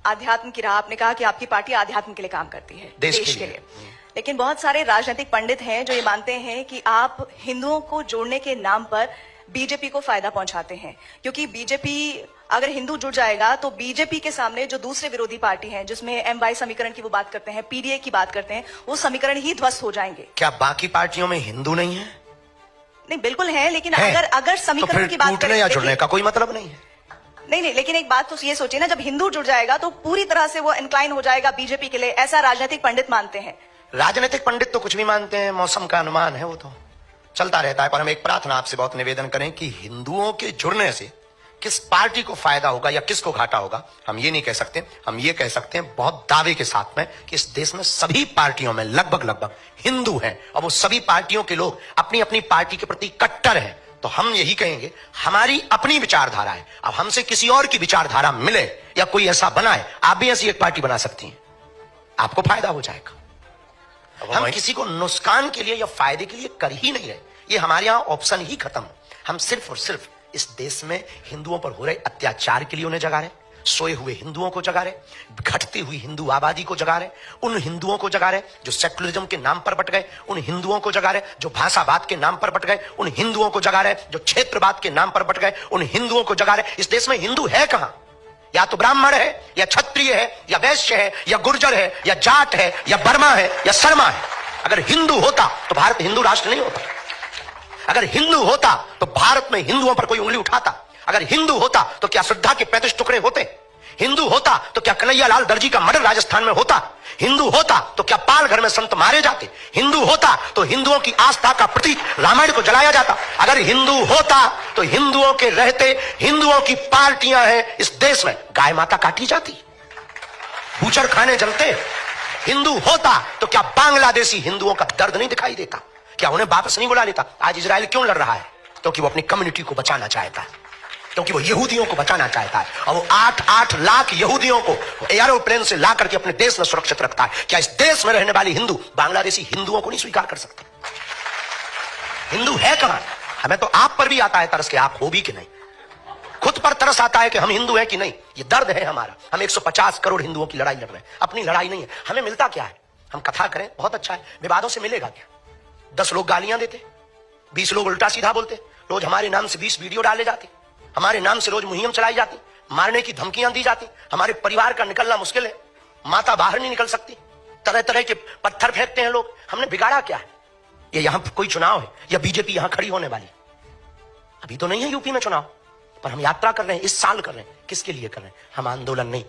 आध्यात्म की राह, आपने कहा कि आपकी पार्टी आध्यात्म के लिए काम करती है, देश के लिए। लेकिन बहुत सारे राजनीतिक पंडित हैं जो ये मानते हैं कि आप हिंदुओं को जोड़ने के नाम पर बीजेपी को फायदा पहुंचाते हैं, क्योंकि बीजेपी अगर हिंदू जुड़ जाएगा तो बीजेपी के सामने जो दूसरे विरोधी पार्टी हैं, जिसमें एमवाई समीकरण की वो बात करते हैं, पीडीए की बात करते हैं, वो समीकरण ही ध्वस्त हो जाएंगे। क्या बाकी पार्टियों में हिंदू नहीं है? नहीं, बिल्कुल है, लेकिन अगर समीकरण तो की बात करें या जुड़ने का कोई मतलब नहीं है। नहीं, लेकिन एक बात तो ये सोचिए ना, जब हिंदू जुड़ जाएगा तो पूरी तरह से वो इंक्लाइन हो जाएगा बीजेपी के लिए, ऐसा राजनीतिक पंडित मानते हैं। राजनीतिक पंडित तो कुछ भी मानते हैं, मौसम का अनुमान है, वो तो चलता रहता है। पर हम एक प्रार्थना आपसे बहुत निवेदन करें कि हिंदुओं के जुड़ने से किस पार्टी को फायदा होगा या किसको घाटा होगा, हम ये नहीं कह सकते। हम ये कह सकते हैं बहुत दावे के साथ में कि इस देश में सभी पार्टियों में लगभग हिंदू हैं, और वो सभी पार्टियों के लोग अपनी अपनी पार्टी के प्रति कट्टर हैं। तो हम यही कहेंगे, हमारी अपनी विचारधारा है। अब हमसे किसी और की विचारधारा मिले या कोई ऐसा बनाए, आप भी ऐसी एक पार्टी बना सकती हैं, आपको फायदा हो जाएगा। हम किसी को नुकसान के लिए या फायदे के लिए कर ही नहीं रहे, ये हमारे यहां ऑप्शन ही खत्म। हम सिर्फ और सिर्फ इस देश में हिंदुओं पर हो रहे अत्याचार के लिए उन्हें जगा रहे, सोए हुए हिंदुओं को जगा रहे, घटती हुई हिंदू आबादी को जगा रहे, उन हिंदुओं को जगा रहे जो सेकुलरिज्म के नाम पर बट गए, उन हिंदुओं को जगा रहे जो भाषावाद के नाम पर बट गए, उन हिंदुओं को जगा रहे जो क्षेत्रवाद के नाम पर बट गए, उन हिंदुओं को जगा रहे। इस देश में हिंदू है कहां? या तो ब्राह्मण है, या क्षत्रिय है, या वैश्य है, या गुर्जर है, या जाट है, या बर्मा है, या शर्मा है। अगर हिंदू होता तो भारत हिंदू राष्ट्र नहीं होता। अगर हिंदू होता तो भारत में हिंदुओं पर कोई उंगली उठाता। अगर हिंदू होता तो क्या श्रद्धा के 35 टुकड़े होते? हिंदू होता तो क्या कन्हैयालाल दर्जी का मर्डर राजस्थान में होता? हिंदू होता तो क्या पालघर में संत मारे जाते? हिंदू होता तो हिंदुओं की आस्था का प्रतीक रामायण को जलाया जाता। अगर हिंदू होता तो हिंदुओं के रहते हिंदुओं की पार्टियां हैं इस देश में, गाय माता काटी जाती, बूचर खाने जलते। हिंदू होता तो क्या बांग्लादेशी हिंदुओं का दर्द नहीं दिखाई देता? क्या उन्हें वापस नहीं बुला लेता? आज इजराइल क्यों लड़ रहा है? क्योंकि वो अपनी कम्युनिटी को बचाना चाहता है, क्योंकि वो यहूदियों को बचाना चाहता है, और वो 8-8 लाख यहूदियों को एयरोप्लेन से ला करके अपने देश में सुरक्षित रखता है। क्या इस देश में रहने वाले हिंदू बांग्लादेशी हिंदुओं को नहीं स्वीकार कर सकते? हिंदू है कहां? हमें तो आप पर भी आता है तरस के आप हो भी कि नहीं, खुद पर तरस आता है कि हम हिंदू हैं कि नहीं। ये दर्द है हमारा। हम 150 करोड़ हिंदुओं की लड़ाई लड़ रहे हैं, अपनी लड़ाई नहीं है। हमें मिलता क्या है? हम कथा करें, बहुत अच्छा है, विवादों से मिलेगा क्या? 10 लोग गालियां देते, 20 लोग उल्टा सीधा बोलते, रोज हमारे नाम से 20 वीडियो डाले जाते, हमारे नाम से रोज मुहिम चलाई जाती, मारने की धमकियां दी जाती, हमारे परिवार का निकलना मुश्किल है, माता बाहर नहीं निकल सकती, तरह तरह के पत्थर फेंकते हैं लोग। हमने बिगाड़ा क्या है? ये यहां कोई चुनाव है या बीजेपी यहां खड़ी होने वाली? अभी तो नहीं है यूपी में चुनाव, पर हम यात्रा कर रहे हैं, इस साल कर रहे हैं। किसके लिए कर रहे हैं? हम आंदोलन नहीं,